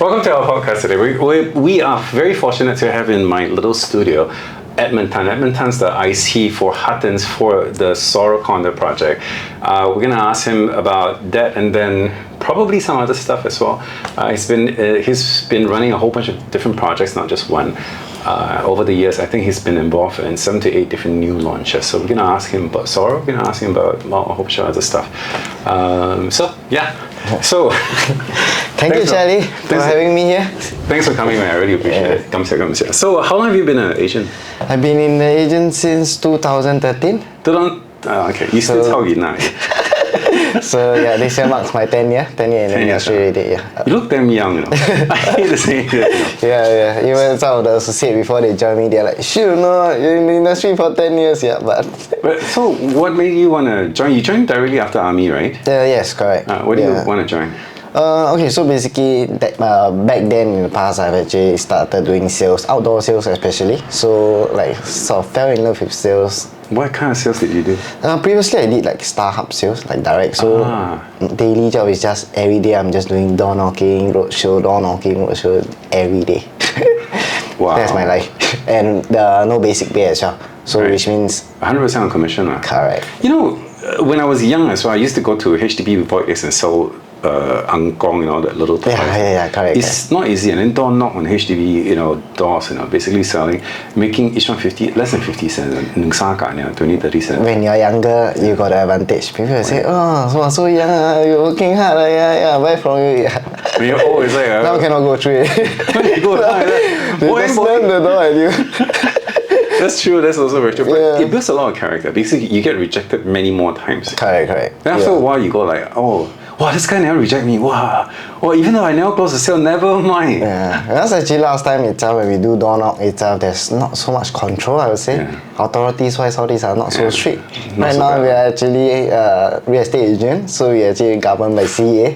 Welcome to our podcast today. We are very fortunate to have in my little studio Edmund Tan. Edmund Tan's the IC for Huttons for the Sora Condo project. We're going to ask him about that and then probably some other stuff as well. He's been running a whole bunch of different projects, not just one. Over the years, I think he's been involved in 7 to 8 different new launches. So we're going to ask him about Sora, we're going to ask him about a whole bunch of other stuff. So, Thank you, Charlie, for having me here. Thanks for coming, man. I really appreciate it. Come here. So, how long have you been an agent? I've been in the agent since 2013. Okay, you still talking now. So yeah, this year marks my 10 year in the industry already. Yeah. You look damn young, you know. I hate to say it. Yeah. Even some of the associates before they join me, they're like, "Sure, no, you're in the industry for 10 years, yeah." But so, what made you want to join? You joined directly after army, right? Yes, correct. What do you want to join? Okay, so basically, back then in the past, I've actually started doing sales, outdoor sales especially. So, sort of fell in love with sales. What kind of sales did you do? Previously, I did StarHub sales, direct. So, daily job is just every day I'm just doing door knocking, roadshow every day. Wow. That's my life. And no basic pay as well. So, which means 100% on commission. Correct. You know, when I was young as well, I used to go to HDB Void X and sell angkong, you know, that little toy. Yeah, correct. It's not easy, and then door knock on HDB, doors, basically selling, making each one less than 50 cents, 20, 30 cents. When you're younger, you got the advantage. People will say, "Oh, so young, you're working hard, yeah, buy from you." Yeah. When you're old, it's like now cannot go through it. When you go down, they just slam the door at you. That's true. That's also very true. But it builds a lot of character. Basically, you get rejected many more times. Correct. Then after a while, you go like, "Oh, wow, this guy never reject me. Wow. Well, even though I never close the sale, never mind." Yeah, that's actually last time itself when we do door knock itself. There's not so much control, I would say. Yeah. Authorities-wise, all these are not so strict. Right now, we are actually real estate agent, so we are actually governed by CA.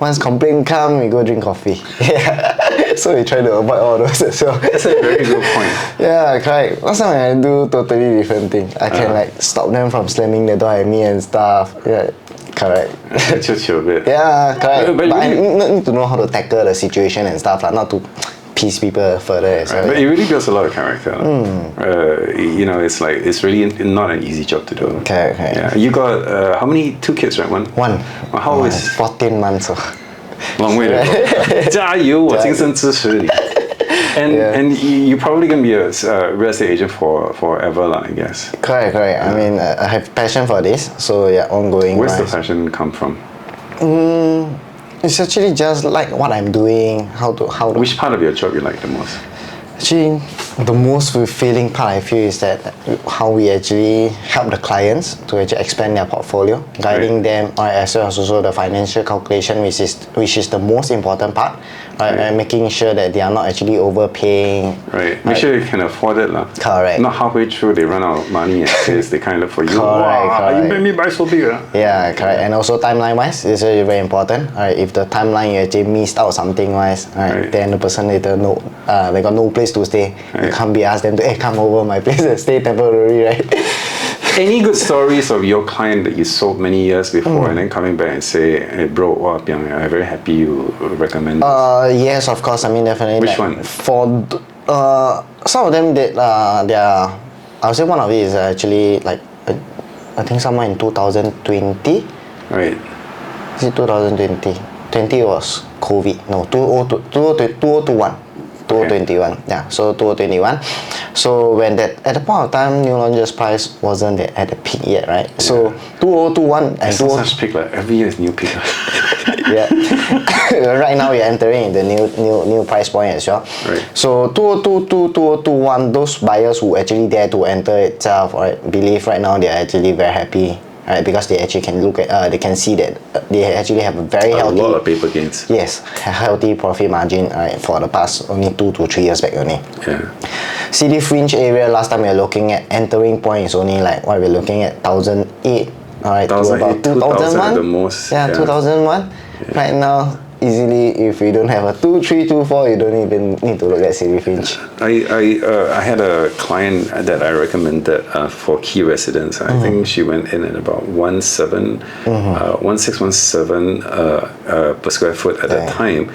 Once complaint come, we go drink coffee. Yeah. So we try to avoid all those as well. That's a very good point. Yeah, correct. Last time I do totally different thing. I can stop them from slamming the door at me and stuff. Yeah. Correct. Chill a bit. Yeah, correct. But I need to know how to tackle the situation and stuff, not to piss people further. Right. But it really builds a lot of character. It's really not an easy job to do. Okay. Yeah. You got how many? 2 kids, right? One. Well, how old is? 14 months. Long way to go. 加油，我精神支持你。And you're probably going to be a real estate agent forever, I guess. Correct. I mean, I have passion for this, so yeah, ongoing. Where's the passion come from? It's actually just like what I'm doing. Which part of your job you like the most? Actually, the most fulfilling part I feel is that how we actually help the clients to actually expand their portfolio, guiding them, as well as also the financial calculation, which is the most important part, and making sure that they are not actually overpaying. Right. Make sure you can afford it, Correct. Not halfway through they run out of money and says they kind of look for you. Correct. You made me buy so big. Yeah, correct. And also timeline-wise, it's very, very important. If the timeline you actually missed out something-wise, then the person later they got no place to stay. You can't be asked them to come over my place and stay temporarily, right? Any good stories of your client that you sold many years before and then coming back and say, "Hey bro, Piang, I'm very happy you recommend this"? Yes, of course. I mean, definitely. Which one? For some of them, I would say one of it is actually I think somewhere in 2020. Right. Is it 2020? 20 was COVID. No, 2021. 2021. Yeah, so 2021. So when at the point of time, new launches price wasn't at the peak yet, right? Yeah. So 2021 and it's not such peak, every year is new peak. Yeah. Right now we're entering the new price point as well. Right. So 2022, 2021, those buyers who actually dare to enter itself, believe right now they're actually very happy. Right, because they actually can look at, they can see that they actually have a very healthy. A lot of paper gains. Yes, a healthy profit margin for the past only 2 to 3 years back only. Yeah. City fringe area, last time we were looking at entering point is only we're looking at 1,008. Alright, to about 2,001. The most. Yeah, 2,001. Yeah. Right now, easily, if you don't have a 2, 3, 2, 4, you don't even need to look at city fringe. I had a client that I recommended for key residents. I think she went in at about 1617 per square foot at that time.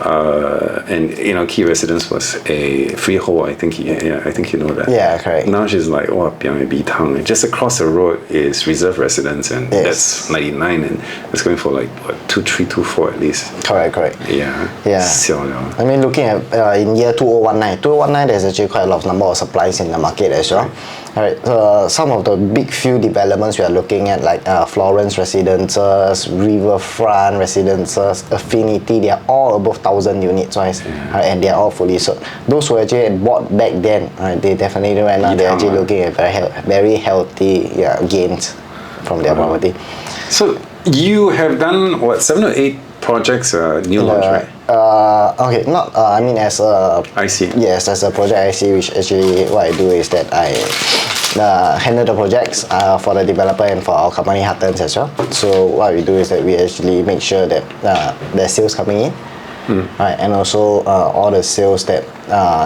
and key residence was a freehold. I think I think you know that. Yeah, correct. Now she's like, just across the road is reserve residence, and Yes. that's 99, and it's going for like what 2324 at least. Correct. Yeah. Yeah. I mean, looking at in year 2019, there's actually quite a lot of number of supplies in the market as well. Alright, some of the big few developments we are looking at, like Florence Residences, Riverfront Residences, Affinity, they are all above 1,000 units wise, and they are all fully sold. Those who actually bought back then, they definitely right now they're actually looking at very healthy gains from their property. So you have done what 7 or 8 projects new launch, right? Okay, not I mean as a IC. Yes, as a project IC, which actually what I do is that I handle the projects for the developer and for our company Huttons as well. So what we do is that we actually make sure that there's sales coming in, right, and also all the sales that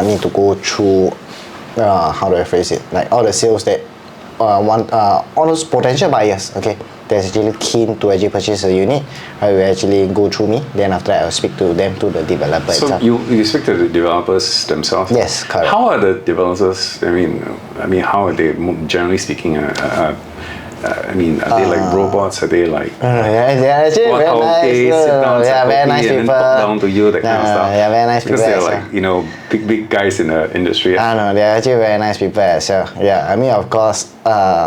need to go through. How do I phrase it? Like all the sales that all those potential buyers, okay, that's actually keen to actually purchase a unit, will actually go through me. Then after that, I'll speak to them, to the developer so itself. you speak to the developers themselves? Yes, correct. How are the developers? I mean, how are they generally speaking? Are they like robots? Are they like? They're actually very nice. Very nice people. And then talk down to you, that kind of stuff. Yeah, very nice because people. Because they're like big guys in the industry. No, they're actually very nice people as well. Yeah, I mean, of course,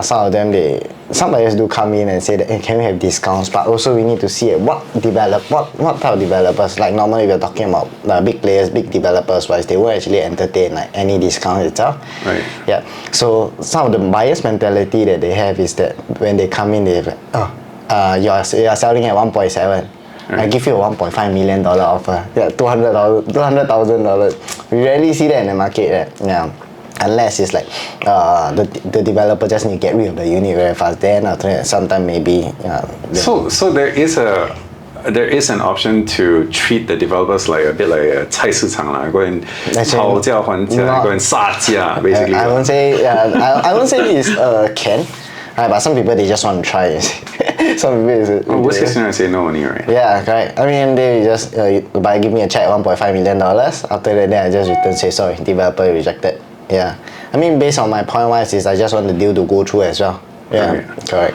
some of them some buyers do come in and say that, hey, can we have discounts? But also we need to see what type of developers. Like normally we're talking about big players, big developers wise, they won't actually entertain like any discount itself. Right. Yeah. So some of the buyers' mentality that they have is that when they come in, they're like, you're selling at 1.7. I give you a $1.5 million offer. Yeah, $200,000. We rarely see that in the market. Yeah. Unless it's like the developer just need to get rid of the unit very fast. Then after that, sometime maybe. So there is an option to treat the developers like a bit like a 菜市场 啦, go and 讨价还价, go and 杀价 basically. I won't say I won't say it's can, but some people they just want to try it. Some people worst case scenario, say no only, right? Yeah, correct. I mean, they just give me a check $1.5 million. After that, then I just return, say sorry, developer rejected. Yeah, I mean, based on my point wise is I just want the deal to go through as well. Yeah, okay. Correct.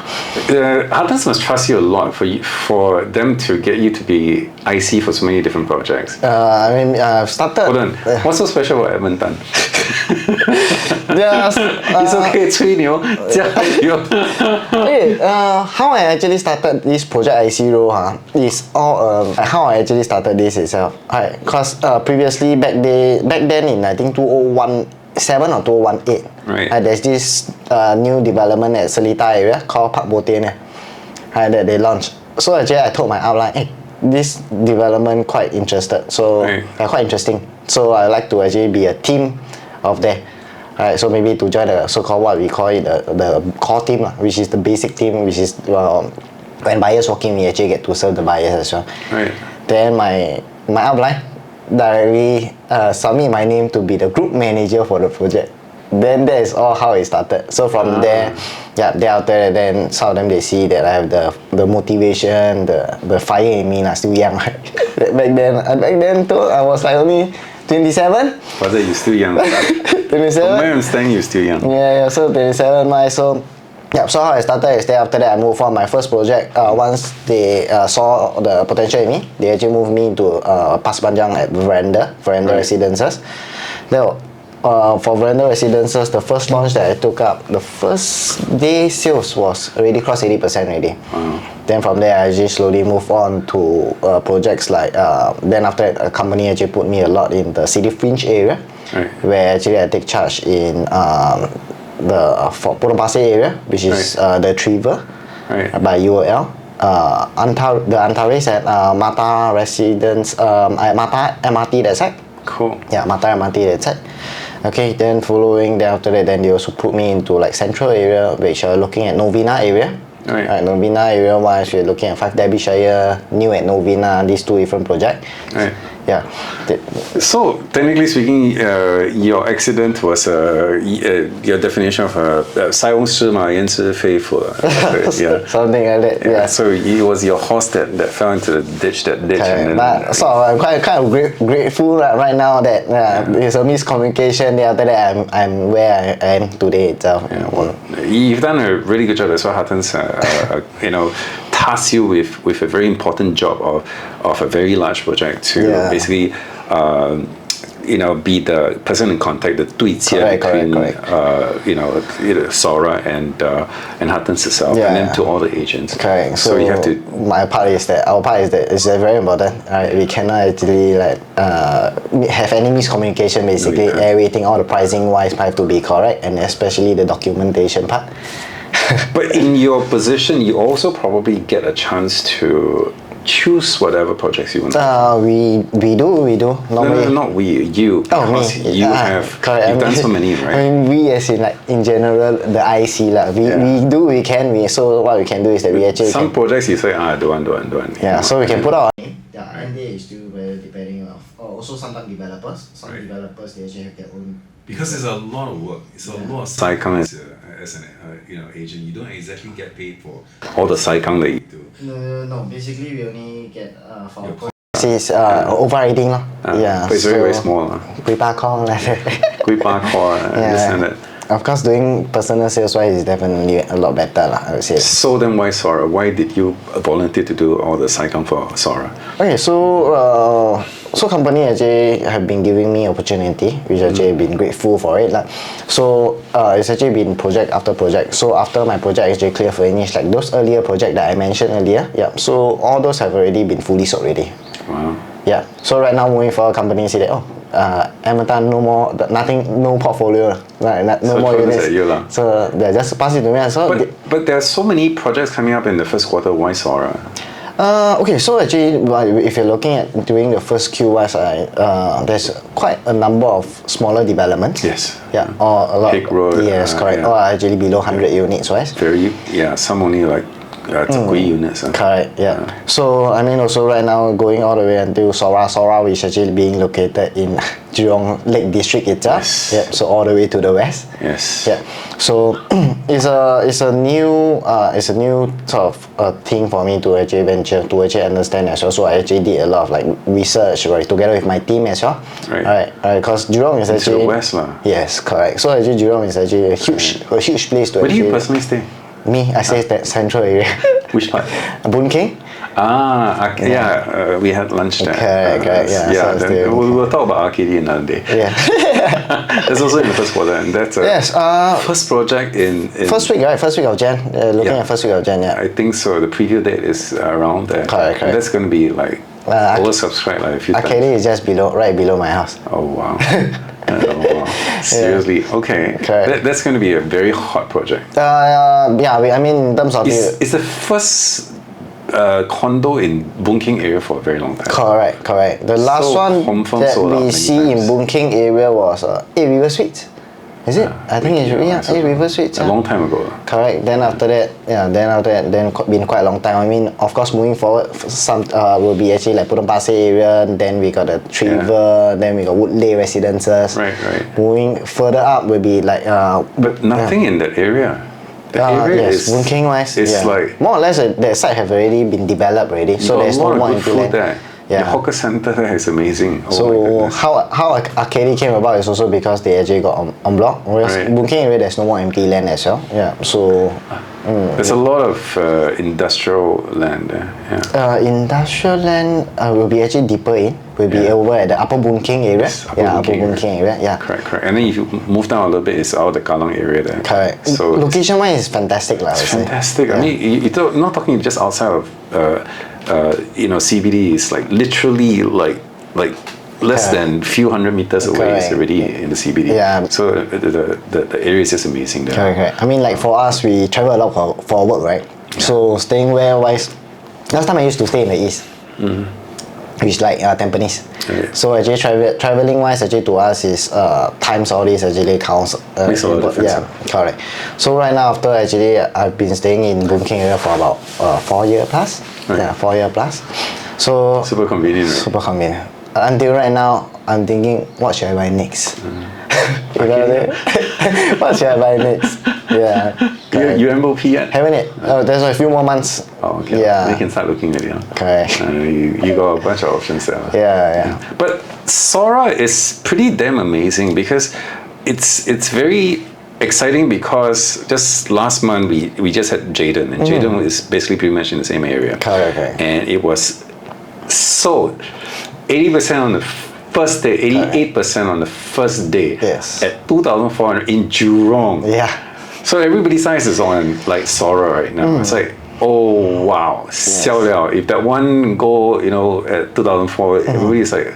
Huttons must trust you a lot for them to get you to be IC for so many different projects. I mean, I've started. Hold on, what's so special about Edmund Tan? It's okay, 吹牛, 加油. How I actually started this project IC role is all how I actually started this itself. Because previously back then in I think 2017 or 2018, right. There's this new development at Seletar area called Park Botane that they launched. So actually I told my outline, hey, this development quite interested, so quite interesting. So I like to actually be a team of that. Right, so maybe to join the so-called what we call it the core team, which is the basic team, which is when buyers walk in, we actually get to serve the buyers as well. Right. Then my outline directly submit my name to be the group manager for the project. Then that is all how it started. So from there, they're out there. Then some of them they see that I have the motivation, the fire in me. I'm still young. back then too, I was like only 27. Father, you're still young. 27. From my understanding, you're still young. Yeah. So 27. So how I started is that after that I moved on my first project. Once they saw the potential in me, they actually moved me to Pasir Panjang at Veranda Residences. For Veranda Residences, the first launch that I took up, the first day sales was already crossed 80% already. Then from there, I just slowly moved on to projects like, then after that, a company actually put me a lot in the City Fringe area, where actually I take charge in the Potong Pasir area, which is the Trevor by UOL. The Antares at Mata Residence, Mata MRT that side. Cool. Yeah, Mata MRT that side. Okay, then after that, then they also put me into like central area, which are looking at Novena area. Novena area wise, we're looking at 5 Derbyshire, new at Novena, these two different projects. Yeah. So technically speaking, your accident was your definition of 塞翁失马焉知非福 yeah. Something like that. Yeah. So it was your horse that fell into the ditch. And then, but so I'm kind of grateful right now that there's a miscommunication. After that, I'm where I am today itself. Yeah, well, you've done a really good job. That's what happens. Task you with a very important job of a very large project to basically be the person in contact, the 对接 between Sora and Huttons itself, and then to all the agents. Correct. So you have to. Our part is that it's very important. We cannot actually have any miscommunication. Basically, everything, all the pricing wise, have to be correct, and especially the documentation part. But in your position, you also probably get a chance to choose whatever projects you want. We do. No, not we. You. Oh, me. You have. Correct. You've done so many, right? I mean, we as in general, the IC we can. So what we can do is that we actually some projects you say don't want. Yeah, so we can put our. Yeah, NDA is still very depending on. Also, sometimes developers. Some developers they actually have their own. Because it's a lot of work. It's a lot of SciComm as an agent. You don't exactly get paid for all the SciComm that you do. No. Basically, we only get for it's overriding yeah. But it's very small. This Understand that. Of course, doing personal sales wise is definitely a lot better I would say. So then why Sora? Why did you volunteer to do all the SciComm for Sora? Okay, so company actually have been giving me opportunity, which actually been grateful for it. So it's actually been project after project. So after my project actually clear finished, like those earlier project that I mentioned earlier, so all those have already been fully sold already. Wow. Yeah. So right now moving forward, company say that Edmund Tan, no more, no portfolio, no more units. So they just pass it to me. So but there are so many projects coming up in the first quarter. Why Sora? Okay, so actually, if you're looking at during the first Q-wise, there's quite a number of smaller developments. Yes. Yeah, or a lot. Hick Road. Yes, correct. Or actually below 100 units, wise. Some only like 3 units. Correct, yeah. So, I mean, also right now going all the way until Sora, which is actually being located in Jurong Lake District itself. Yes. Yeah, so all the way to the west. Yes. Yeah. So it's a new sort of thing for me to actually venture to actually understand as well. So I actually did a lot of research together with my team as well. Right. Because Jurong is actually to the west Yes, correct. So actually Jurong is actually a huge place to. Where do you personally stay? Me, I stay at that central area. Which part? Boon Keng. We had lunch there. Correct, yeah. So then we will talk about Arcady another day. Yeah. That's also in the first quarter, and that's first project in first week, right? First week of Jan. Looking at first week of Jan, yeah. I think so. The preview date is around there. Correct. That's going to be oversubscribed a few times. Arcady is just right below my house. Oh wow. Seriously, okay. That's going to be a very hot project. I mean, in terms of it's the first condo in Boon Keng area for a very long time. Correct. The last one that we see in Boon Keng area was 8 River Suites. Is it? I think it's 8 River Suites. A long time ago. Correct. Then after that, been quite a long time. I mean, of course, moving forward, some will be actually like Potong Pasir area. Then we got the Trevor. Then we got Woodley Residences. Right. Moving further up will be like. But nothing in that area. The area is Boon Keng wise. It's like more or less that site have already been developed already. So there's no more empty land. There. Yeah. The hawker center there is amazing. So how Arcady came about is also because they actually got en bloc. Whereas Boon Keng area there's no more empty land as well. Yeah. So there's a lot of industrial land there. Yeah. Industrial land will be actually deeper in. Will be over at the Upper Boon Keng area. Yes, Upper Boon Keng area. Yeah. Correct. And then if you move down a little bit, it's out the Kallang area there. Correct. So location wise is fantastic, It's fantastic. Yeah. I mean, you're not talking just outside of CBD. It's like literally like less than few hundred meters away. It's already in the CBD. Yeah. So the area is just amazing there. Correct. I mean, like for us, we travel a lot for work, right? Yeah. So staying where wise, last time I used to stay in the east. Which like Tampines. Okay. So actually traveling wise actually to us is times all this actually counts. Makes a lot of difference. Yeah, correct. So right now after actually I've been staying in Boon Keng area for about 4 years plus. Right. Yeah, 4 years plus. So super convenient. Right? Super convenient. until right now, I'm thinking, what should I buy next? You know what I mean? What should I buy next? Yeah. You MOP yet? Haven't it? There's a few more months. Oh, okay. Yeah. You can start looking at it. Correct. You got a bunch of options there. Yeah. But Sora is pretty damn amazing because it's very exciting because just last month we just had Jaden, and Jaden is basically pretty much in the same area. Correct. And it was sold 80% on the first day, 88% on the first day. Yes. At 2,400 in Jurong. Yeah. So everybody's eyes is on like Sora right now. It's like, oh wow, 销了. If that one go, at 2004, everybody's like,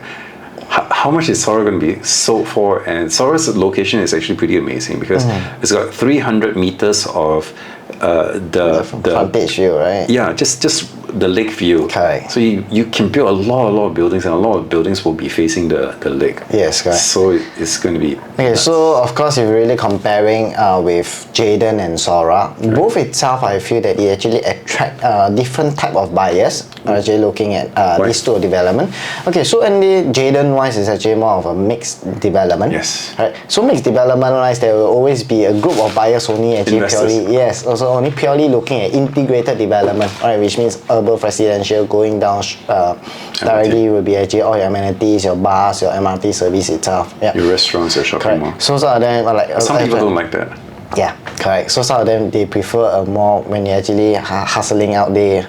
how much is Sora going to be sold for? And Sora's location is actually pretty amazing because it's got 300 meters of the frontage view, right? Yeah, just the lake view. Okay. So you can build a lot of buildings, and a lot of buildings will be facing the lake. Yes, correct. So it's going to be. Okay, so of course, if you're really comparing with Jaden and Sora, both itself, I feel that it actually attract different type of buyers. Actually looking at these two development. Okay, so and the Jaden wise is actually more of a mixed development. Yes. Right. So mixed development wise, there will always be a group of buyers only actually Investors. also only purely looking at integrated development, right? Which means urban residential going down directly will be actually all your amenities, your bars, your MRT service itself. Yeah. Your restaurants, your shopping mall. So some of them are like Some people don't like that. Yeah, correct. So some of them they prefer a more when you're actually hustling out the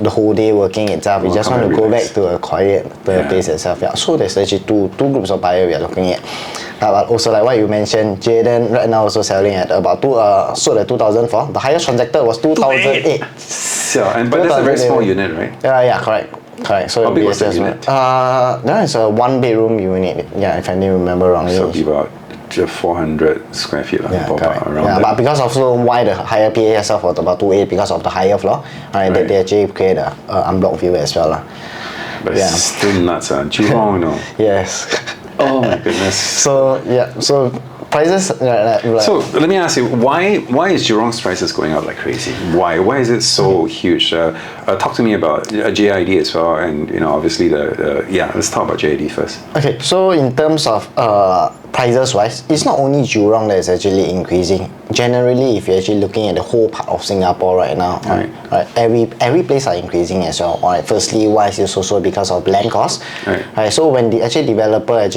whole day working itself. You just want to go back to a quiet place itself. Yeah. So there's actually two groups of buyers we are looking at. But also like what you mentioned, Jaden right now also selling at about sold at 2004. The highest transacted was 2008. Yeah, but that's a very small unit, right? Yeah, correct. So how big was that unit? There is a 1-bedroom unit. Yeah, if I didn't remember wrongly. So about 400 square feet around yeah, but because of why the higher PA itself was about 2.8 because of the higher floor, right? They actually create a unblocked view as well. But it's still nuts, Jurong, Yes. Oh my goodness. So prices. So let me ask you, why is Jurong's prices going up like crazy? Why is it so huge? Talk to me about JID as well, and obviously let's talk about JID first. Okay, so in terms of prices wise, it's not only Jurong that is actually increasing. Generally, if you're actually looking at the whole part of Singapore right now, right, every place are increasing as well. Right, firstly, wise is also because of land costs. Right, so when the actually developer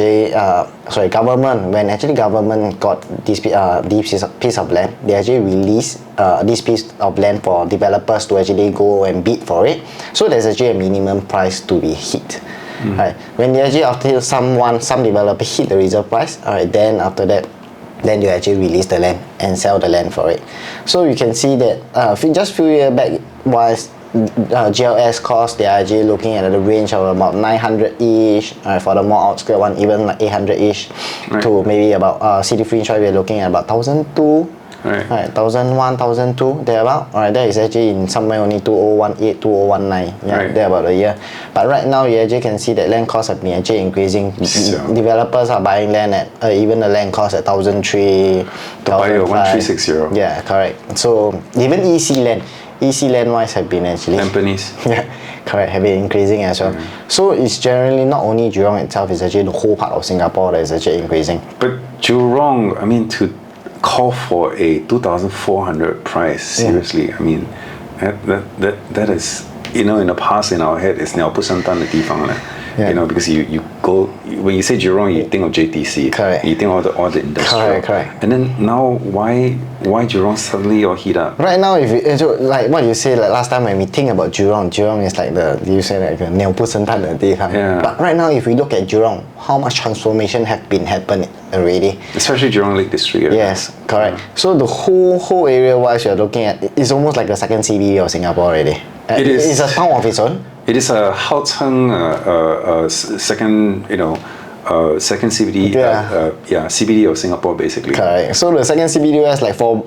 government got this piece of land, they actually release this piece of land for developers to actually go and bid for it. So there's actually a minimum price to be hit. Right. When they actually after some developer hit the reserve price, then after that, then you actually release the land and sell the land for it. So you can see that just few years back was GLS cost, they are actually looking at the range of about 900-ish for the more outskirt one, even like 800-ish to maybe about city fringe. We're looking at about 1,200. Right, 1,001, 1,002, thereabout. That is actually in somewhere only 2018, 2019. Yeah, there about a year. But right now, you actually can see that land costs have been actually increasing. Developers are buying land at even the land cost at 1,300, 1,360. Yeah, correct. So even EC land wise have been actually. Companies. Yeah, correct. Have been increasing as well. So it's generally not only Jurong itself; it's actually the whole part of Singapore that is actually increasing. But Jurong, to call for a 2,400 price, seriously, that is, in the past in our head, it's 鸟不生蛋的地方 because you go, when you say Jurong, you think of JTC. Correct. You think of all the industrial. Correct. And then now, why Jurong suddenly all heat up? Right now, if you, like what you say, like last time when we think about Jurong is like you say like the 鸟不生蛋的地方. Yeah. But right now, if we look at Jurong, how much transformation have been happening already? Especially Jurong Lake District area. Yes, correct. So the whole area wise you're looking at, it's almost like the second CBD of Singapore already. It is. It's a town of its own. It is a Haoteng second, second CBD, CBD of Singapore basically. Correct. So the second CBD is like for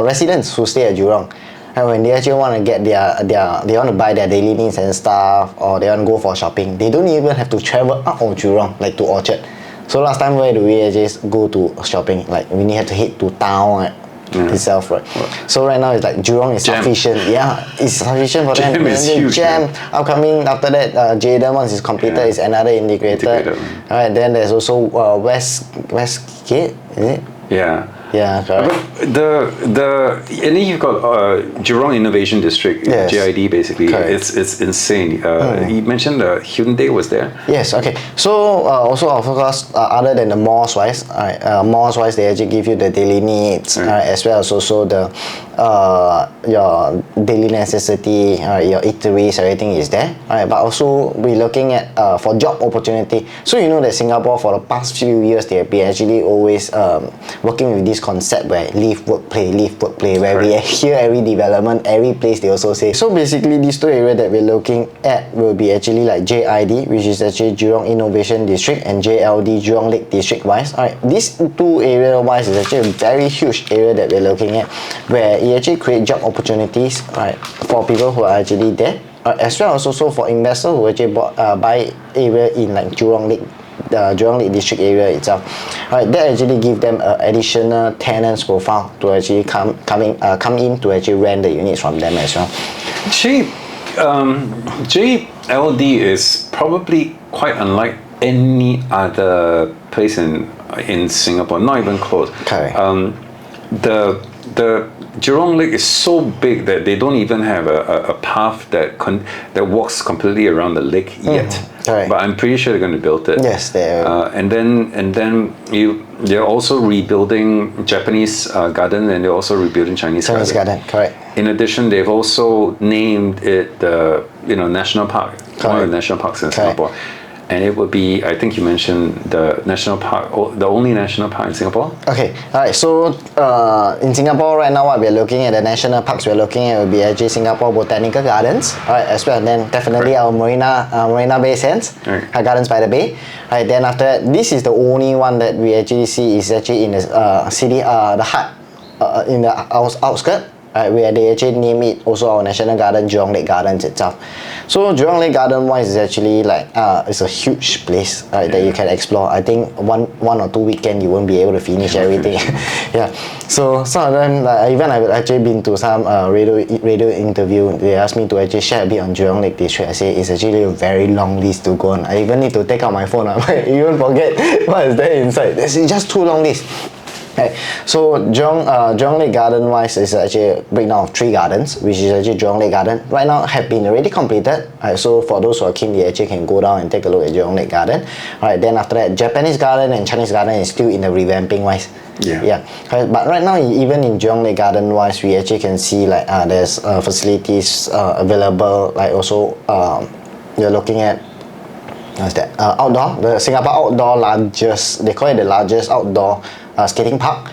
residents who stay at Jurong, and when they actually want to get they want to buy their daily needs and stuff, or they want to go for shopping, they don't even have to travel out of Jurong, like to Orchard. So last time, where do we just go to shopping? Like we had to head to town. itself, right? So right now it's like Jurong is sufficient. Yeah, it's sufficient for them. Jam is Then huge, Jam upcoming after that. Jaden once it's completed is another integrated. Alright, then there's also Westgate, is it? Yeah. Yeah, correct. But and then you've got Jurong Innovation District, Yes. JID basically. Correct. It's insane. You mentioned Hyundai was there. Yes, okay. So also of course, other than the malls wise, they actually give you the daily needs, as well as also the your daily necessity, your eateries, everything is there. But also we're looking at for job opportunity. So you know that Singapore for the past few years they have been actually always working with this concept where live, work, play, where we hear every development, every place they also say. So basically these two areas that we're looking at will be actually like JID, which is actually Jurong Innovation District, and JLD, Jurong Lake District wise. These two area wise is actually a very huge area that we're looking at, where it actually create job opportunities for people who are actually there, as well as also for investors who actually buy area in like Jurong Lake District area itself. That actually give them additional tenants profile to actually come in to actually rent the units from them as well. JLD is probably quite unlike any other place in Singapore, not even close. Correct. The Jurong Lake is so big that they don't even have a path that walks completely around the lake yet. Correct. But I'm pretty sure they're going to build it. Yes, they are. And then they're also rebuilding Japanese garden, and they're also rebuilding Chinese garden. Correct. In addition, they've also named it the national park, one of the national parks in Singapore. And it would be, I think you mentioned the national park, the only national park in Singapore? Okay, alright, so in Singapore right now what we're looking at, the national parks we're looking at will be actually Singapore Botanical Gardens, alright, as well, and then definitely our Marina Bay Sands, Gardens by the Bay. Right, then after that, this is the only one that we actually see is actually in the city, the heart, in the outskirts. Where they actually name it also our national garden, Jurong Lake Gardens itself. So Jurong Lake Garden wise is actually like it's a huge place that you can explore. I think one or two weekend you won't be able to finish everything. Yeah. So some of them, even I've actually been to some radio interview. They asked me to actually share a bit on Jurong Lake District. I say it's actually a very long list to go on. I even need to take out my phone. I might even forget what is there inside. It's just too long list. Okay, so Jurong Lake Garden wise is actually a breakdown of 3 gardens, which is actually Jurong Lake Garden. Right now have been already completed. So for those who are keen, they actually can go down and take a look at Jurong Lake Garden. Alright, then after that, Japanese garden and Chinese garden is still in the revamping wise. Yeah. But right now, even in Jurong Lake Garden wise, we actually can see like there's facilities available. Like also, you're looking at what's that? Outdoor, the Singapore outdoor largest. They call it the largest outdoor skating park.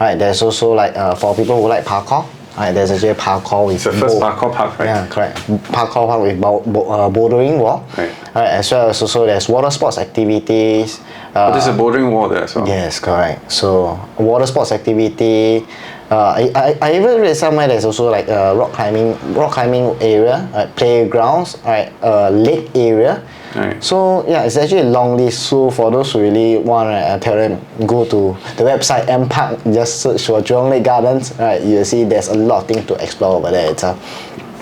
Right, there's also like for people who like parkour. Right, there's actually parkour with. It's the first parkour park, right? Yeah, correct. Parkour park with bouldering wall. Right. As well as also there's water sports activities. There's a bouldering wall there as well. Yes, correct. So water sports activity. I even read somewhere there's also like a rock climbing area, playgrounds, lake area. Right. So yeah, it's actually a long list. So for those who really want, I tell them go to the website Park, just search for Jurong Lake Gardens. Right, you'll see there's a lot of things to explore over there itself.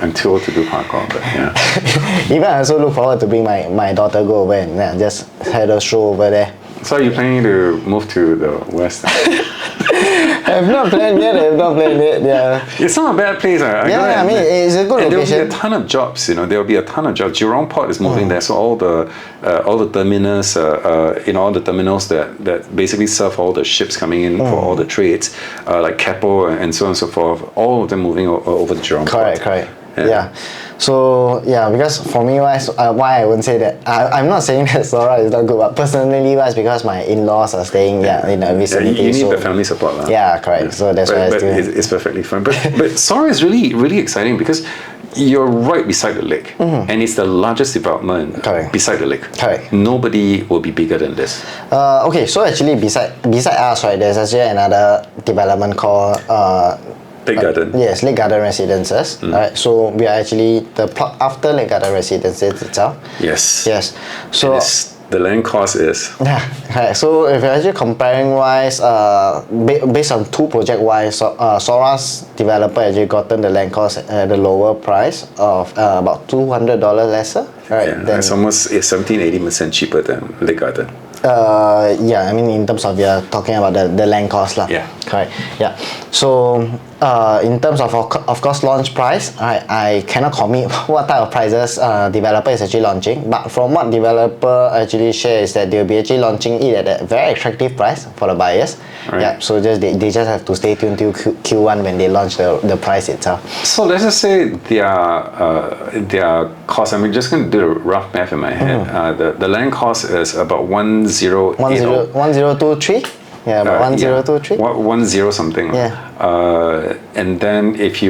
I'm too old to do parkour, but yeah. Even I also look forward to bring my daughter go over and just have a show over there. So are you planning to move to the west? I have not planned yet. Yeah. It's not a bad place. I mean, it's a good and location. There'll be a ton of jobs. There will be a ton of jobs. Jurong Port is moving there, so all the terminals, all the terminals that basically serve all the ships coming in for all the trades, like Keppel and so on and so forth. All of them moving over to Jurong Port. Correct. Yeah. So yeah, because for me wise, why I wouldn't say that I'm not saying that Sora is not good, but personally wise, because my in-laws are staying in a vicinity. You need the family support, Yeah, correct. Yeah. So that's why. But it's perfectly fine. But Sora is really really exciting because you're right beside the lake, and it's the largest development beside the lake. Correct. Nobody will be bigger than this. Okay, so actually beside us, right, there's actually another development called. Lake Garden. Yes, Lake Garden Residences. Right, so we are actually the plot after Lake Garden Residences itself. Yes. So the land cost is. Yeah, right. So if you're actually comparing wise, based on two project wise, Sora's developer actually gotten the land cost at the lower price of about $200 lesser. Right. Yeah, it's almost 17-18% cheaper than Lake Garden. Yeah, I mean in terms of you're talking about the land cost lah. Yeah. Correct. Yeah. So in terms of course launch price, I cannot commit what type of prices developer is actually launching. But from what developer actually share is that they'll be actually launching it at a very attractive price for the buyers. Right. Yeah. So they just have to stay tuned till Q1 when they launch the price itself. So let's just say their cost. I'm just going to do the rough math in my head. The land cost is about 1023. Yeah, about 1023. 10 something. Yeah. And then if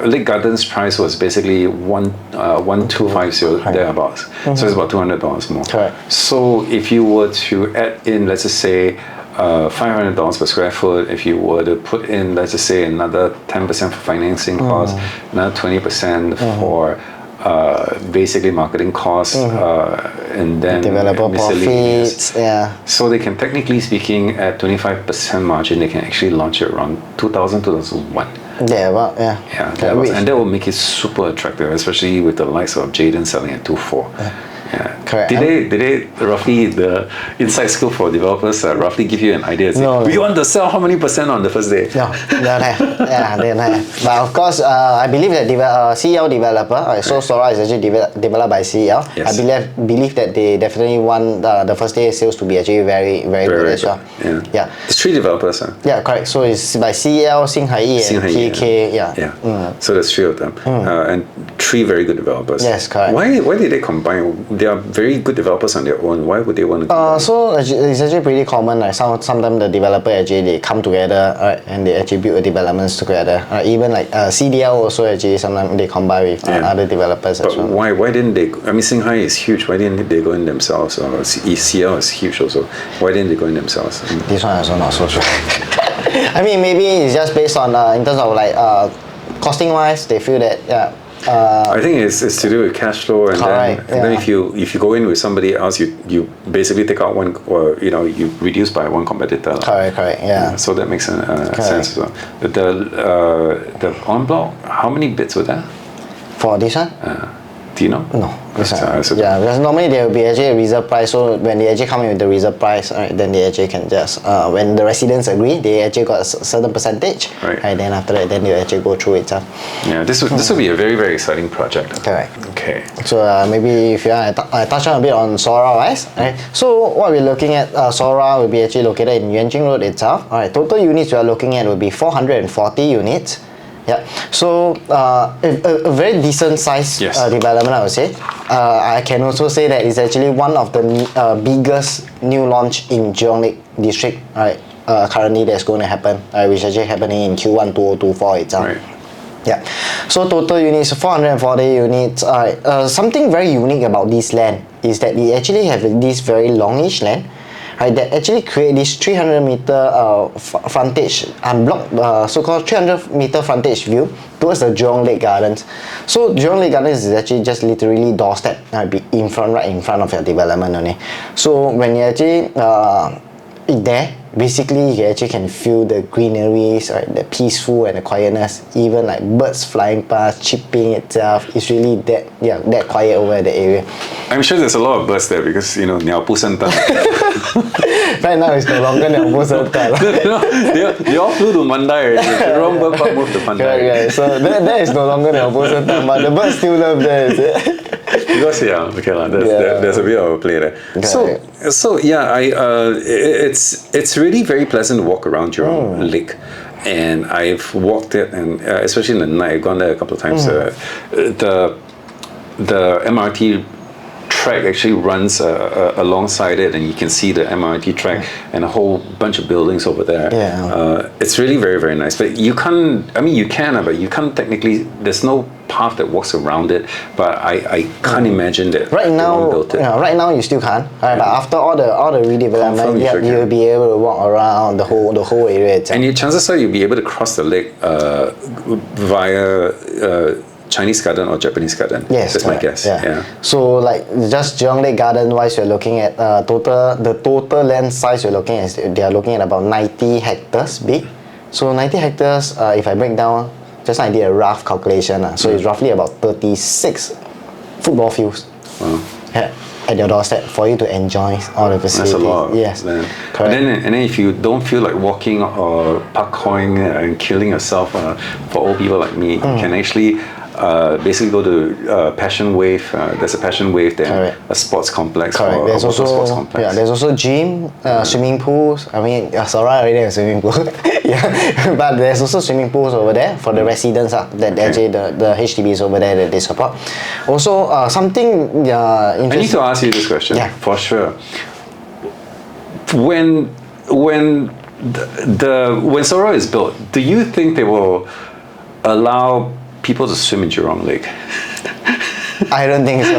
Lake Garden's price was basically 1250 thereabouts, so it's about $200 more. Correct. So if you were to add in, let's just say, $500 per square foot, if you were to put in, let's just say, another 10% for financing costs, another 20% for basically marketing costs, and then developer miscellaneous. profits, yeah. So they can, technically speaking, at 25% margin, they can actually launch it around 2001. Yeah, well, yeah. Yeah, and that will make it super attractive, especially with the likes of Jaden selling at 2.4. Yeah. Correct. Did they roughly, the inside scoop for developers roughly give you an idea? No. We want to sell how many percent on the first day? No, they don't have. Yeah, they don't have. But of course, I believe that CEL developer, so Sora is actually developed by CEL. Yes. I believe that they definitely want the first day sales to be actually very, very good as well. Yeah. Yeah. There's 3 developers, huh? Yeah, correct. So it's by CEL, Xinghai and PK. Yeah. So there's 3 of them, and 3 very good developers. Yes, correct. Why did they combine? They are very good developers on their own. Why would they want to combine? So it's actually pretty common. Like sometimes the developer actually they come together, and they actually build developments together. Even like CDL also actually sometimes they combine with other developers as well. Why didn't they? I mean, Xinghai is huge. Why didn't they go in themselves? Or ECL is huge also. Why didn't they go in themselves? This one also not so sure. I mean, maybe it's just based on in terms of like costing wise, they feel that I think it's to do with cash flow, and then if you go in with somebody else, you basically take out one, or you reduce by one competitor. Correct. Yeah. So that makes sense as well. But the en bloc, how many bids were there? For this one? Do you know? No. Yeah, because normally there will be actually a reserve price. So when they actually come in with the reserve price, then they actually can just when the residents agree, they actually got a certain percentage. Right. And then after that, then they actually go through it. Yeah, this will be a very, very exciting project. Correct. Okay. So maybe if you want, I touch on a bit on Sora, right? So what we're looking at, Sora will be actually located in Yuanjing Road itself. All right. Total units we are looking at will be 440 units. Yeah, so a very decent size development, I would say. I can also say that it's actually one of the biggest new launch in Jurong Lake District, right? Currently that's going to happen, which is actually happening in Q1 2024 itself. Right. Yeah, so total units 440 units. Something very unique about this land is that we actually have this very longish land. Right, that actually create this 300-meter frontage, unblocked, so-called 300-meter frontage view towards the Jurong Lake Gardens. So Jurong Lake Gardens is actually just literally doorstep, right in front of your development only. So when you actually there, basically you actually can feel the greeneries, right, the peaceful and the quietness. Even like birds flying past, chirping itself. It's really that quiet over the area. I'm sure there's a lot of birds there because Niao Bu Sen Tan. Right now it's no longer Niao Bu Sen Tan. They all flew to Mandai already. The Jurong Bird Park moved to Mandai. Yeah. So that is no longer Niao Bu Sen Tan, but the birds still live there. Is it? Because there's a bit of a play there. Okay. So yeah, it's really very pleasant to walk around Jurong Lake, and I've walked it, and especially in the night, I've gone there a couple of times. The MRT track actually runs alongside it, and you can see the MRT track and a whole bunch of buildings over there. Yeah. It's really very, very nice. But you can't. I mean, you can, but you can't technically. There's no path that walks around it. But I can't imagine that right now. Built it. Right now you still can't. But after all the redevelopment, you'll be able to walk around the whole area itself. And chances are you'll be able to cross the lake via Chinese garden or Japanese garden. Yes, that's my correct. guess. Yeah. So like just Jurong Lake Garden wise, we're looking at the total land size we're looking at, they are looking at about 90 hectares big. So 90 hectares, if I break down, just now I did a rough calculation. So it's roughly about 36 football fields. Wow. Yeah, at your doorstep for you to enjoy all the facilities. That's a lot. Yes, Then. correct. And then if you don't feel like walking or parkouring and killing yourself, for old people like me, you can actually basically go to Passion Wave. There's a Passion Wave there, Correct. a sports complex. Correct. Or There's a water also sports complex. there's also gym, swimming pools. I mean, Sora already has a swimming pool. Yeah, but there's also swimming pools over there for the residents. That actually the HDBs over there that they support. Also, something I need interesting. to ask you this question. Yeah. For sure. When when Sora is built, do you think they will allow people to swim in Jurong Lake? I don't think so.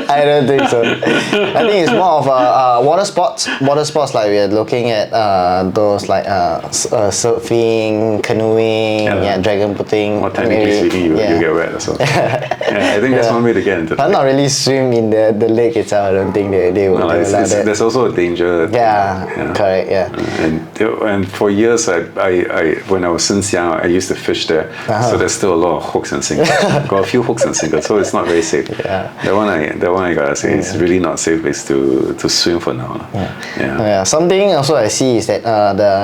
I don't think so. I think it's more of a water sports. Water sports, like we're looking at those like surfing, canoeing, dragon boating. Or technically speaking, you get wet as well. I think that's one way to get into But that. not really swim in the lake itself. I don't think they will No, allow that. there's also a danger. Yeah, correct. Yeah. And for years, when I was since young, I used to fish there. So there's still a lot of hooks and sinkers. Got a few hooks and sinkers, so it's not very safe. Yeah. That one I gotta say, it's really not a safe place to swim for now. Yeah. Something also I see is that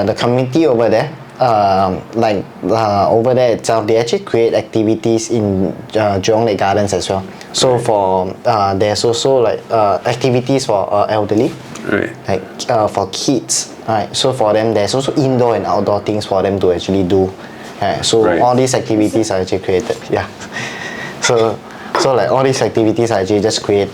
the community over there, over there itself, they actually create activities in Jurong Lake Gardens as well. So for there's also like activities for elderly, Right. like for kids. Right. So for them, there's also indoor and outdoor things for them to actually do. Right. So Right. all these activities are actually created. Yeah. So like all these activities are actually just create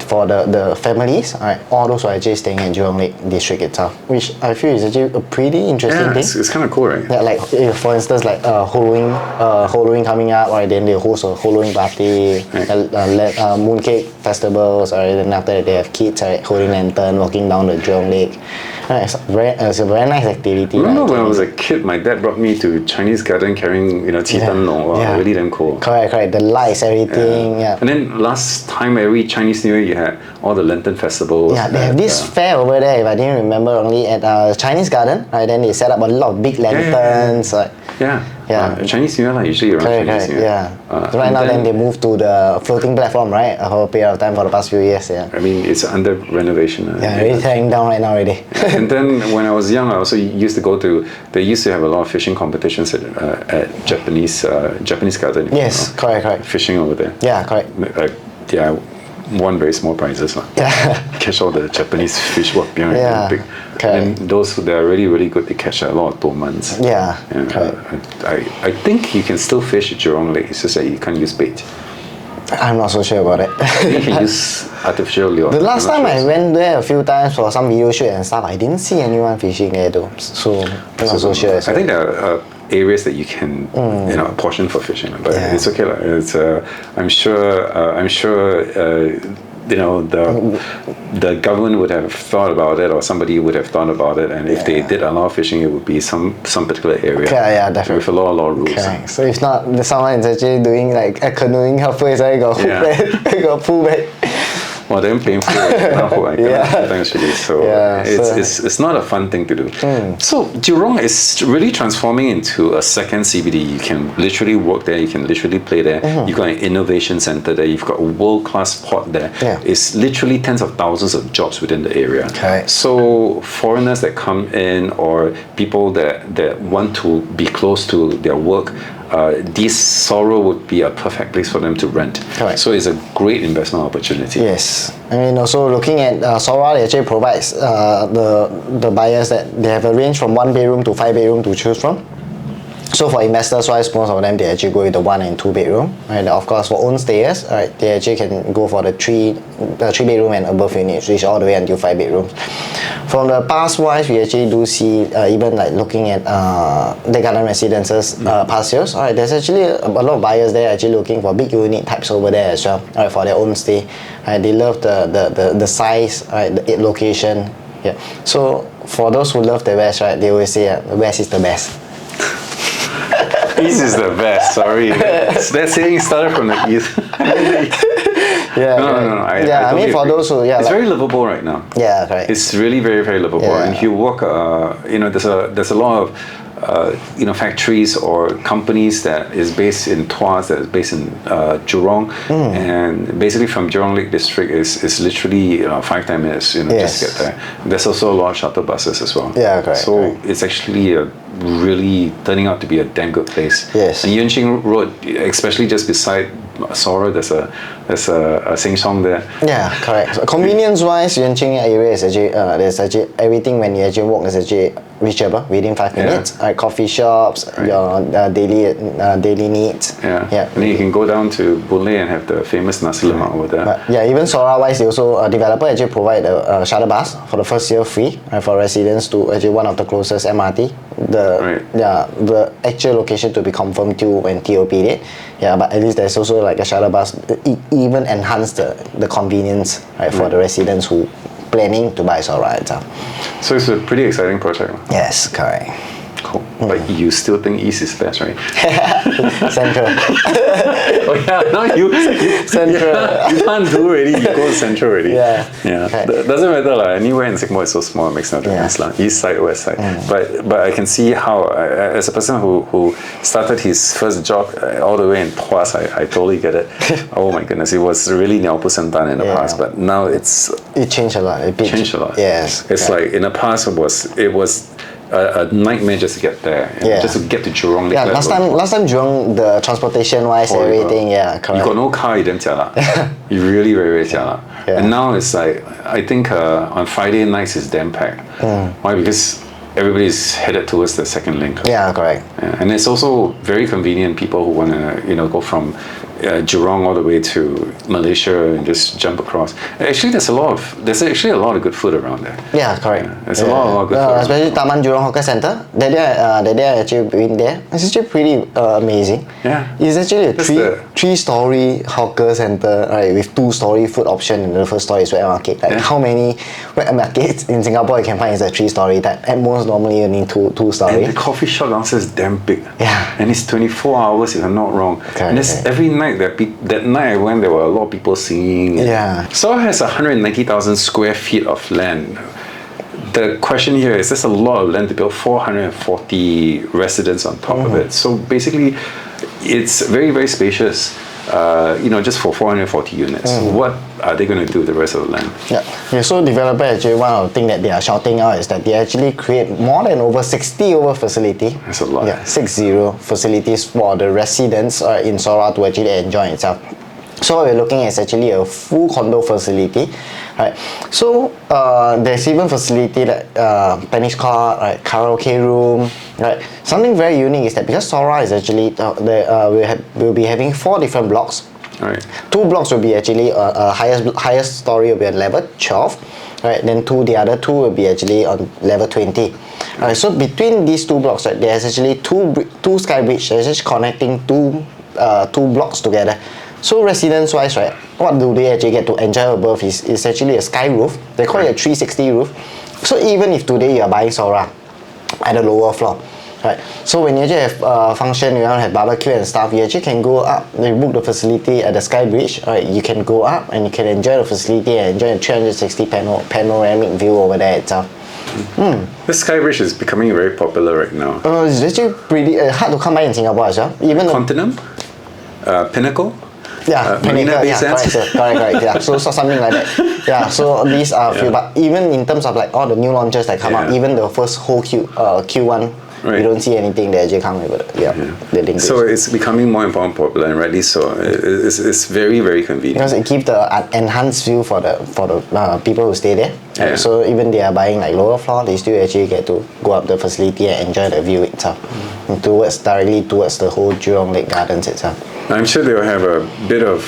for the families. Right. All those are actually staying in Jurong Lake District itself, which I feel is actually a pretty interesting Yeah, thing. it's kind of cool, right? Yeah, like if, for instance, like Halloween coming up, or then they host a Halloween party, mooncake festivals, or then after that they have kids holding lantern, walking down the Jurong Lake. It's a very nice activity. Remember when I was a kid, my dad brought me to Chinese garden carrying, Qitan Long. Wow, really damn cool. Correct. The lights, everything. Yeah. And then last time, every Chinese New Year, you had all the lantern festivals. Yeah, they have this fair over there, if I didn't remember wrongly, at Chinese Garden. Right, then they set up a lot of big lanterns. Chinese New Year, usually around Chinese New Year. Yeah. Right now, then they moved to the floating platform, right? For a period of time for the past few years. Yeah. I mean, it's under renovation. Yeah, really tearing down right now already. And then when I was young, I also used to go to. They used to have a lot of fishing competitions at Japanese garden. Yes, correct. Fishing over there. Yeah, correct. Won very small prizes. Yeah. Catch all the Japanese fish, Yeah, big. correct. And those that are really, really good, they catch a lot of dormants. Yeah, I think you can still fish at Jurong Lake. It's just that you can't use bait. I'm not so sure about it. You can use artificial lure. The last time I went there a few times for some video shoot and stuff, I didn't see anyone fishing there though. So I'm not so sure. I think there are areas that you can portion for fishing, but it's okay. It's I'm sure the government would have thought about it, or somebody would have thought about it, and if they did allow fishing, it would be some particular area. Yeah, definitely. With a lot of rules. Okay. So if not, someone is actually doing like a canoeing halfway, so I got hook back, got pull back. Well, then painful. Actually. So it's not a fun thing to do. So Jurong is really transforming into a second CBD. You can literally work there. You can literally play there. You've got an innovation center there. You've got a world-class port there. It's literally tens of thousands of jobs within the area. Okay. So foreigners that come in, or people that want to be close to their work, this Sora would be a perfect place for them to rent. Correct. So it's a great investment opportunity. Yes. I mean, also looking at Sora, they actually provides the buyers that they have a range from 1 bedroom to 5 bedroom to choose from. So for investors wise, most of them they actually go with the 1 and 2 bedroom. Right. Of course, for own stayers, right, they actually can go for the 3 bedroom and above units, which all the way until 5 bedrooms. From the past wise, we actually do see even like looking at the garden residences past sales. Alright, there's actually a lot of buyers there actually looking for big unit types over there as well. Alright, for their own stay. They love the size, right, the location. Yeah. So for those who love the West, right, they always say the West is the best. East is the best. Sorry, that saying started from the East. Yeah. No. I I mean, totally for agree. those who, It's very livable right now. Yeah, correct. It's really very, very livable. Yeah. And if you walk, there's a lot of factories or companies that is based in Tuas, that is based in Jurong, and basically from Jurong Lake District is literally 5-10 minutes, just to get there. There's also a lot of shuttle buses as well. Yeah, correct. So it's actually really turning out to be a damn good place. Yes. And Yunqing Road, especially just beside Sora, there's a sing song there. Yeah, correct. So convenience-wise, Yunqing area is actually there's actually everything when you actually walk is actually reachable within 5 minutes. Coffee shops, your daily needs. Yeah. Yeah. And then you can go down to Boon Lay and have the famous nasi lemak over there. But yeah, even Sora-wise, they also developer actually provide a shuttle bus for the first year free for residents to actually one of the closest MRT. The actual location to be confirmed till when TOP date. Yeah, but at least there's also like a shuttle bus. It even enhance the convenience for the residents who planning to buy Sora itself. So it's a pretty exciting project. Yes, correct. Cool. But you still think East is best, right? Central. Oh yeah, no, you Central. Yeah, you can't do already. You go Central already. Yeah. Okay. Doesn't matter lah. Anywhere in Singapore is so small, it makes no difference lah. East side, west side. But I can see how, as a person who started his first job all the way in Tuas, I totally get it. Oh my goodness, it was really Niao Pusentan in the past, but now it changed a lot. It changed a lot. Yes. It's like in the past it was a nightmare just to get there, just to get to Jurong Lake. Yeah, last time Jurong, the transportation wise, everything, correct. You got no car, you damn jialat. You really very, very jialat. Yeah. And now it's like, I think on Friday nights it's damn packed. Why? Because everybody's headed towards the second link. Yeah, correct. And it's also very convenient. People who want to, go from Jurong all the way to Malaysia and just jump across. Actually, there's actually a lot of good food around there. Yeah, correct. There's a lot of good food. Especially Taman Jurong Hawker Center. That day I actually been there. It's actually pretty amazing. Yeah. It's actually a three-story hawker center, right, with 2-story food option. And the first story is wet market. Like how many wet markets in Singapore you can find is a 3-story type. At most, normally you need 2-story. And the coffee shop downstairs is damn big. Yeah. And it's 24 hours if I'm not wrong. Correct, and every night that night I went, there were a lot of people singing. Yeah. Sora has 190,000 square feet of land. The question here is, there's a lot of land to build 440 residents on top of it. So basically, it's very, very spacious. Just for 440 units. What are they going to do with the rest of the land? Yeah. So developer actually, one of the things that they are shouting out is that they actually create more than over 60 facility. That's a lot. Yeah, 60 facilities for the residents in Sora to actually enjoy itself. So what we're looking at is actually a full condo facility, right? So there's even facility like tennis court, right, karaoke room, right? Something very unique is that because Sora is actually we'll be having 4 different blocks. Right. 2 blocks will be actually highest story will be at level 12, right? Then the other 2 will be actually on level 20. Alright, so between these 2 blocks, right, there's actually two sky bridge that's just connecting two blocks together. So residents wise, right, what do they actually get to enjoy above is actually a sky roof. They call it a 360 roof. So even if today you are buying Sora at the lower floor, right, so when you actually have a function, you want to have barbecue and stuff, you actually can go up, you book the facility at the sky bridge, right, you can go up and you can enjoy the facility and enjoy the 360 panoramic view over there itself. This sky bridge is becoming very popular right now. It's actually pretty hard to come by in Singapore as well. Even Continent? Pinnacle? Yeah, Marina Bay Sands? correct. Yeah, so something like that. Yeah, so these are few, but even in terms of like all the new launches that come out, even the first whole Q1, you don't see anything that actually come with it. The link. So it's becoming more and more popular, and rightly so. It's very, very convenient. Because it gives the enhanced view for the people who stay there. Yeah. So even they are buying like lower floor, they still actually get to go up the facility and enjoy the view itself. Directly towards the whole Jurong Lake Gardens itself. I'm sure they'll have a bit of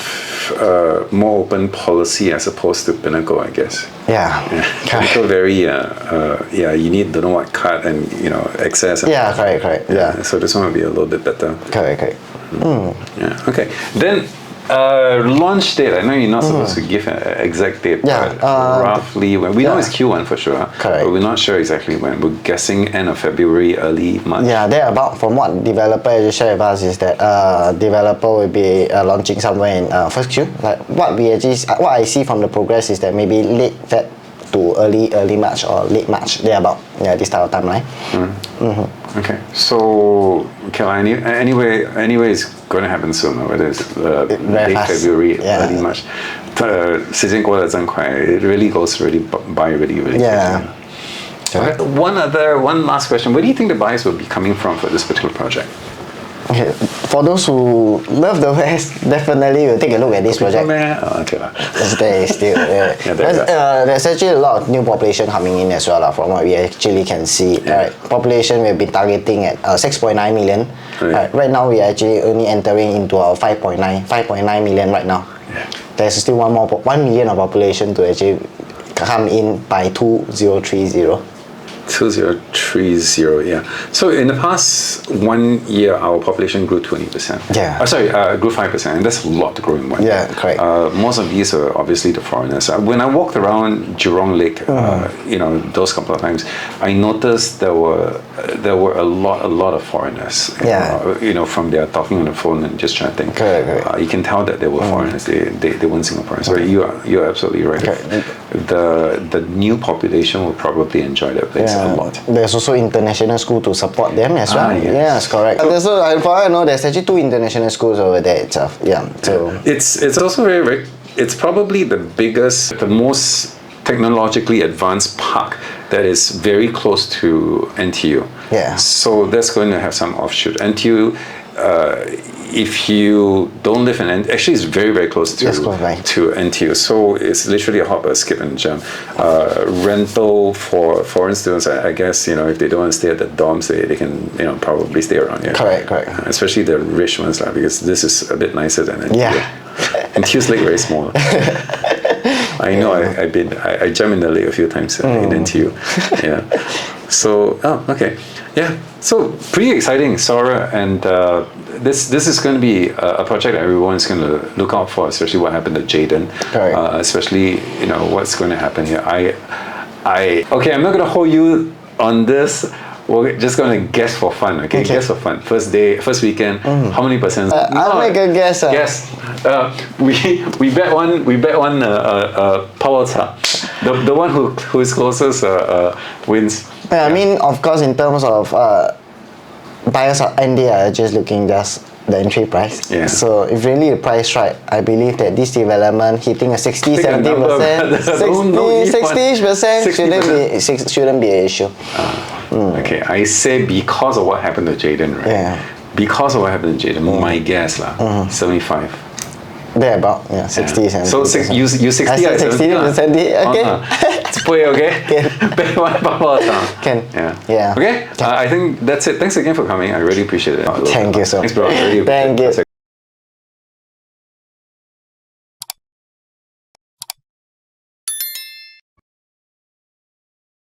more open policy as opposed to Pinnacle, I guess. Yeah. Pinnacle very, you need don't know what card and access. Yeah, correct. Yeah. So this one will be a little bit better. Correct. Yeah. Okay. Then Launch date. I know you're not supposed to give an exact date, Yeah, but roughly when. We know it's Q1 for sure, Correct. but we're not sure exactly when. We're guessing end of February, early March. Yeah, they're about from what developer just shared with us is that developer will be launching somewhere in first Q. Like what I see from the progress is that maybe late Feb to early March or late March. They're about this type of timeline. Okay, so anyway, it's going to happen soon, whether it's late fast. February, Yeah. early March. 时间过得真快, it really goes by really Yeah. quickly. Okay. One last question. Where do you think the buyers will be coming from for this particular project? Okay, for those who love the West, definitely will take a look at this project. Okay lah. There is still, there's actually a lot of new population coming in as well, from what we actually can see. Yeah. Population we've been targeting at 6.9 million. Right. Right now we are actually only entering into our 5.9 million right now. Yeah. There's still 1 million of population to actually come in by 2030. 2030, yeah. So in the past 1 year, our population grew 20%. Yeah. Grew 5%, and that's a lot to grow in 1 year. Yeah, correct. Most of these are obviously the foreigners. When I walked around Jurong Lake, those couple of times, I noticed there were a lot of foreigners. Yeah. From their talking on the phone and just chatting. Correct. You can tell that they were foreigners. They weren't Singaporeans. So you're absolutely right. Okay. The new population will probably enjoy that place a lot. There's also international school to support them as well. Yes. Yes, correct. So for I know, there's actually 2 international schools over there itself. Yeah. So it's also very it's probably the biggest, the most technologically advanced park that is very close to NTU. Yeah. So that's going to have some offshoot. NTU, if you don't live in actually it's very, very close to NTU. So it's literally a hop, a skip, and a jump. Rental for foreign students, I guess, if they don't want to stay at the dorms, they can, probably stay around here. Correct. Especially the rich ones, because this is a bit nicer than NTU. Yeah. NTU's lake very small. I know. I jumped in the lake a few times in NTU. Yeah. So okay. Yeah. So pretty exciting, Sora, and this is going to be a project that everyone's going to look out for, especially what happened to Jaden. Especially what's going to happen here. Okay. I'm not going to hold you on this. We're just going to guess for fun, okay? Guess for fun. First weekend, how many percent? I'll make a guess. Guess. We bet one power tap. The one who is closest wins. I mean, of course, in terms of buyers and they are just looking just the entry price. Yeah. So if really the price right, I believe that this development hitting a 60-70%, 60% shouldn't be an issue. Okay, I say because of what happened to Jaden, right? Yeah. Because of what happened to Jaden, my guess 75. There about 60, 70. So you 60, I said 60%. Okay. Okay. Bet one power tap. Can. Yeah. Okay. I think that's it. Thanks again for coming. I really appreciate it. Thank you so much. Thanks, bro. I really Thank you.